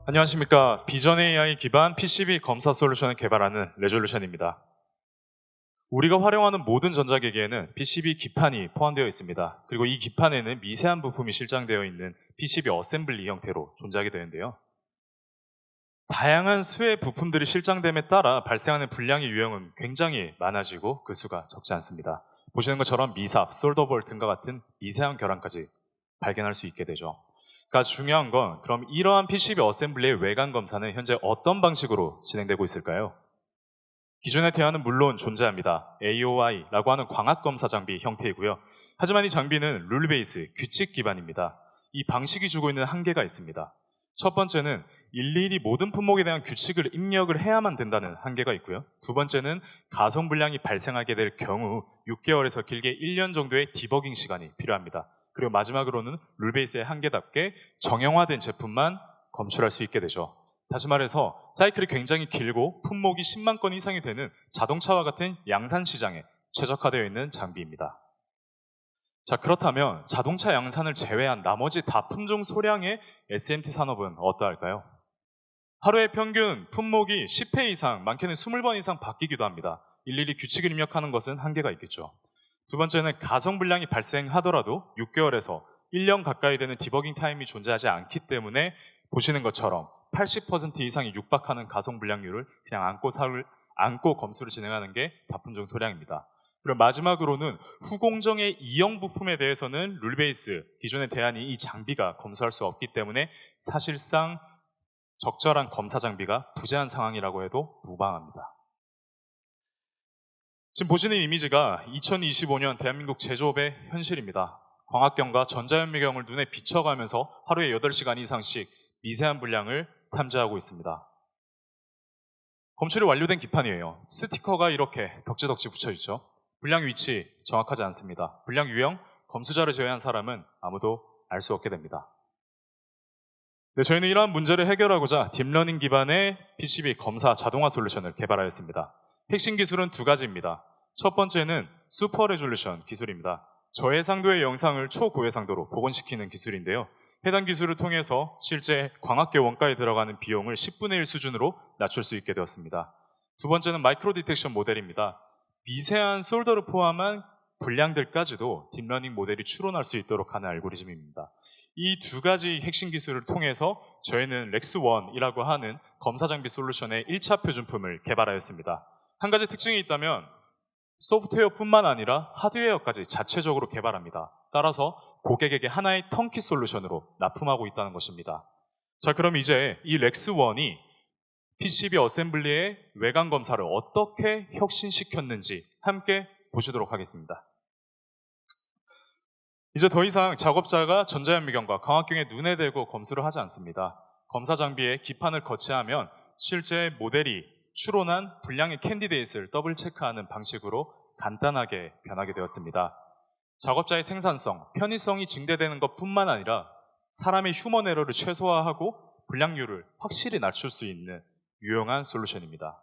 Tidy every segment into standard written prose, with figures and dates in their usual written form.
안녕하십니까. 비전 AI 기반 PCB 검사 솔루션을 개발하는 레졸루션입니다. 우리가 활용하는 모든 전자기기에는 PCB 기판이 포함되어 있습니다. 그리고 이 기판에는 미세한 부품이 실장되어 있는 PCB 어셈블리 형태로 존재하게 되는데요. 다양한 수의 부품들이 실장됨에 따라 발생하는 불량의 유형은 굉장히 많아지고 그 수가 적지 않습니다. 보시는 것처럼 미삽, 솔더볼 등과 같은 미세한 결함까지 발견할 수 있게 되죠. 그러니까 중요한 건 그럼 이러한 PCB 어셈블리의 외관 검사는 현재 어떤 방식으로 진행되고 있을까요? 기존의 대안은 물론 존재합니다. AOI라고 하는 광학 검사 장비 형태이고요. 하지만 이 장비는 룰 베이스, 규칙 기반입니다. 이 방식이 주고 있는 한계가 있습니다. 첫 번째는 일일이 모든 품목에 대한 규칙을 입력을 해야만 된다는 한계가 있고요. 두 번째는 가성 불량이 발생하게 될 경우 6개월에서 길게 1년 정도의 디버깅 시간이 필요합니다. 그리고 마지막으로는 룰베이스의 한계답게 정형화된 제품만 검출할 수 있게 되죠. 다시 말해서 사이클이 굉장히 길고 품목이 10만 건 이상이 되는 자동차와 같은 양산 시장에 최적화되어 있는 장비입니다. 자, 그렇다면 자동차 양산을 제외한 나머지 다품종 소량의 SMT 산업은 어떠할까요? 하루에 평균 품목이 10회 이상, 많게는 20번 이상 바뀌기도 합니다. 일일이 규칙을 입력하는 것은 한계가 있겠죠. 두 번째는 가성 불량이 발생하더라도 6개월에서 1년 가까이 되는 디버깅 타임이 존재하지 않기 때문에 보시는 것처럼 80% 이상이 육박하는 가성 불량률을 그냥 안고 검수를 진행하는 게 다품종 소량입니다. 그리고 마지막으로는 후공정의 이형 부품에 대해서는 룰베이스, 기존의 대안이 이 장비가 검수할 수 없기 때문에 사실상 적절한 검사 장비가 부재한 상황이라고 해도 무방합니다. 지금 보시는 이미지가 2025년 대한민국 제조업의 현실입니다. 광학경과 전자현미경을 눈에 비춰가면서 하루에 8시간 이상씩 미세한 불량을 탐지하고 있습니다. 검출이 완료된 기판이에요. 스티커가 이렇게 덕지덕지 붙여있죠. 불량 위치 정확하지 않습니다. 불량 유형, 검수자를 제외한 사람은 아무도 알 수 없게 됩니다. 네, 저희는 이러한 문제를 해결하고자 딥러닝 기반의 PCB 검사 자동화 솔루션을 개발하였습니다. 핵심 기술은 두 가지입니다. 첫 번째는 슈퍼 레졸루션 기술입니다. 저해상도의 영상을 초고해상도로 복원시키는 기술인데요. 해당 기술을 통해서 실제 광학계 원가에 들어가는 비용을 10분의 1 수준으로 낮출 수 있게 되었습니다. 두 번째는 마이크로 디텍션 모델입니다. 미세한 솔더를 포함한 불량들까지도 딥러닝 모델이 추론할 수 있도록 하는 알고리즘입니다. 이 두 가지 핵심 기술을 통해서 저희는 렉스1이라고 하는 검사 장비 솔루션의 1차 표준품을 개발하였습니다. 한 가지 특징이 있다면 소프트웨어뿐만 아니라 하드웨어까지 자체적으로 개발합니다. 따라서 고객에게 하나의 턴키 솔루션으로 납품하고 있다는 것입니다. 자, 그럼 이제 이 렉스1이 PCB 어셈블리의 외관 검사를 어떻게 혁신시켰는지 함께 보시도록 하겠습니다. 이제 더 이상 작업자가 전자현미경과 광학경에 눈에 대고 검수를 하지 않습니다. 검사 장비에 기판을 거치하면 실제 모델이 추론한 불량의 캔디데이트를 더블 체크하는 방식으로 간단하게 변하게 되었습니다. 작업자의 생산성, 편의성이 증대되는 것뿐만 아니라 사람의 휴먼 에러를 최소화하고 불량률을 확실히 낮출 수 있는 유용한 솔루션입니다.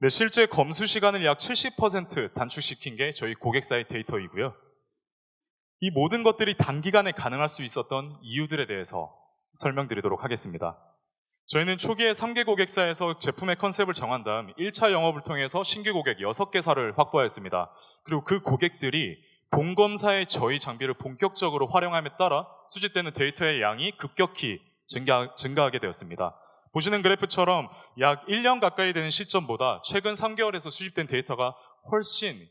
네, 실제 검수 시간을 약 70% 단축시킨 게 저희 고객사의 데이터이고요. 이 모든 것들이 단기간에 가능할 수 있었던 이유들에 대해서 설명드리도록 하겠습니다. 저희는 초기에 3개 고객사에서 제품의 컨셉을 정한 다음 1차 영업을 통해서 신규 고객 6개사를 확보하였습니다. 그리고 그 고객들이 본검사의 저희 장비를 본격적으로 활용함에 따라 수집되는 데이터의 양이 급격히 증가하게 되었습니다. 보시는 그래프처럼 약 1년 가까이 되는 시점보다 최근 3개월에서 수집된 데이터가 훨씬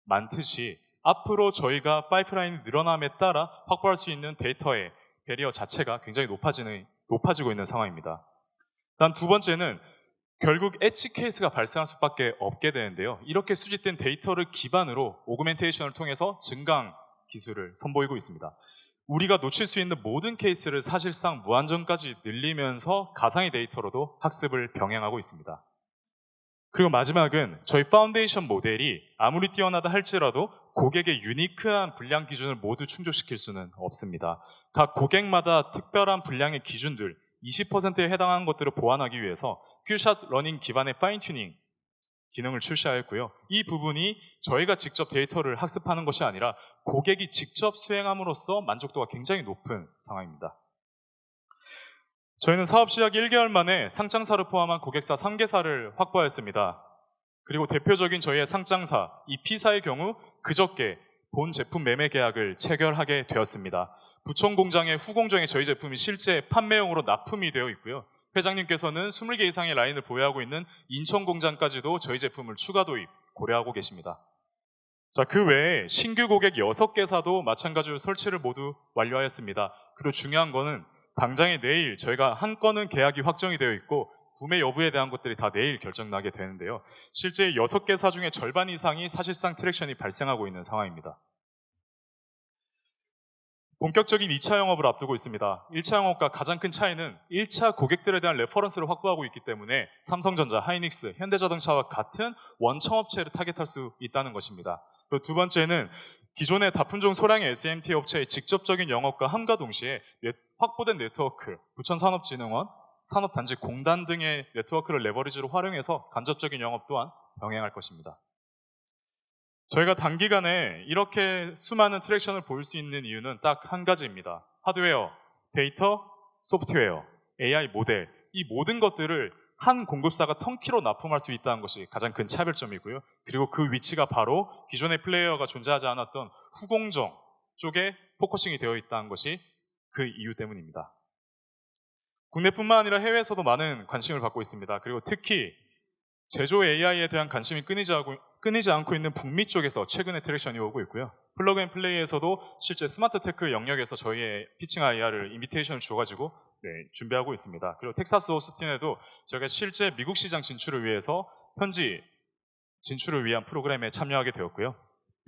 많듯이 앞으로 저희가 파이프라인이 늘어남에 따라 확보할 수 있는 데이터의 배리어 자체가 굉장히 높아지고 있는 상황입니다. 다음 두 번째는 결국 엣지 케이스가 발생할 수밖에 없게 되는데요. 이렇게 수집된 데이터를 기반으로 오그멘테이션을 통해서 증강 기술을 선보이고 있습니다. 우리가 놓칠 수 있는 모든 케이스를 사실상 무한정까지 늘리면서 가상의 데이터로도 학습을 병행하고 있습니다. 그리고 마지막은 저희 파운데이션 모델이 아무리 뛰어나다 할지라도 고객의 유니크한 불량 기준을 모두 충족시킬 수는 없습니다. 각 고객마다 특별한 불량의 기준들 20%에 해당하는 것들을 보완하기 위해서 퓨샷 러닝 기반의 파인 튜닝 기능을 출시하였고요. 이 부분이 저희가 직접 데이터를 학습하는 것이 아니라 고객이 직접 수행함으로써 만족도가 굉장히 높은 상황입니다. 저희는 사업 시작 1개월 만에 상장사를 포함한 고객사 3개사를 확보하였습니다. 그리고 대표적인 저희의 상장사, 이 P사의 경우 그저께 본 제품 매매 계약을 체결하게 되었습니다. 부천 공장의 후공정에 저희 제품이 실제 판매용으로 납품이 되어 있고요. 회장님께서는 20개 이상의 라인을 보유하고 있는 인천 공장까지도 저희 제품을 추가 도입 고려하고 계십니다. 자, 그 외에 신규 고객 6개사도 마찬가지로 설치를 모두 완료하였습니다. 그리고 중요한 거는 당장에 내일 저희가 한 건은 계약이 확정이 되어 있고 구매 여부에 대한 것들이 다 내일 결정나게 되는데요. 실제 6개사 중에 절반 이상이 사실상 트랙션이 발생하고 있는 상황입니다. 본격적인 2차 영업을 앞두고 있습니다. 1차 영업과 가장 큰 차이는 1차 고객들에 대한 레퍼런스를 확보하고 있기 때문에 삼성전자, 하이닉스, 현대자동차와 같은 원청업체를 타겟할 수 있다는 것입니다. 그리고 두 번째는 기존의 다품종 소량의 SMT 업체의 직접적인 영업과 함과 동시에 확보된 네트워크, 부천산업진흥원, 산업단지공단 등의 네트워크를 레버리지로 활용해서 간접적인 영업 또한 병행할 것입니다. 저희가 단기간에 이렇게 수많은 트랙션을 보일 수 있는 이유는 딱 한 가지입니다. 하드웨어, 데이터, 소프트웨어, AI 모델, 이 모든 것들을 한 공급사가 턴키로 납품할 수 있다는 것이 가장 큰 차별점이고요. 그리고 그 위치가 바로 기존의 플레이어가 존재하지 않았던 후공정 쪽에 포커싱이 되어 있다는 것이 그 이유 때문입니다. 국내뿐만 아니라 해외에서도 많은 관심을 받고 있습니다. 그리고 특히 제조 AI에 대한 관심이 끊이지 않고 있는 북미 쪽에서 최근에 트랙션이 오고 있고요. 플러그 앤 플레이에서도 실제 스마트 테크 영역에서 저희의 피칭 IR을 인비테이션을 주어가지고 준비하고 있습니다. 그리고 텍사스 오스틴에도 저희가 실제 미국 시장 진출을 위해서 현지 진출을 위한 프로그램에 참여하게 되었고요.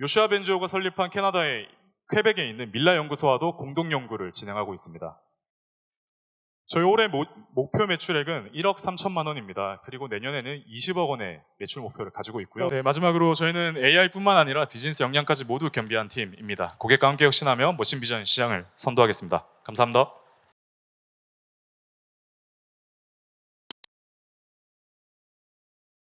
요슈아 벤조가 설립한 캐나다의 퀘벡에 있는 밀라 연구소와도 공동 연구를 진행하고 있습니다. 저희 올해 목표 매출액은 1억 3천만 원입니다. 그리고 내년에는 20억 원의 매출 목표를 가지고 있고요. 마지막으로 저희는 AI뿐만 아니라 비즈니스 역량까지 모두 겸비한 팀입니다. 고객과 함께 혁신하며 멋진 비전 시장을 선도하겠습니다. 감사합니다.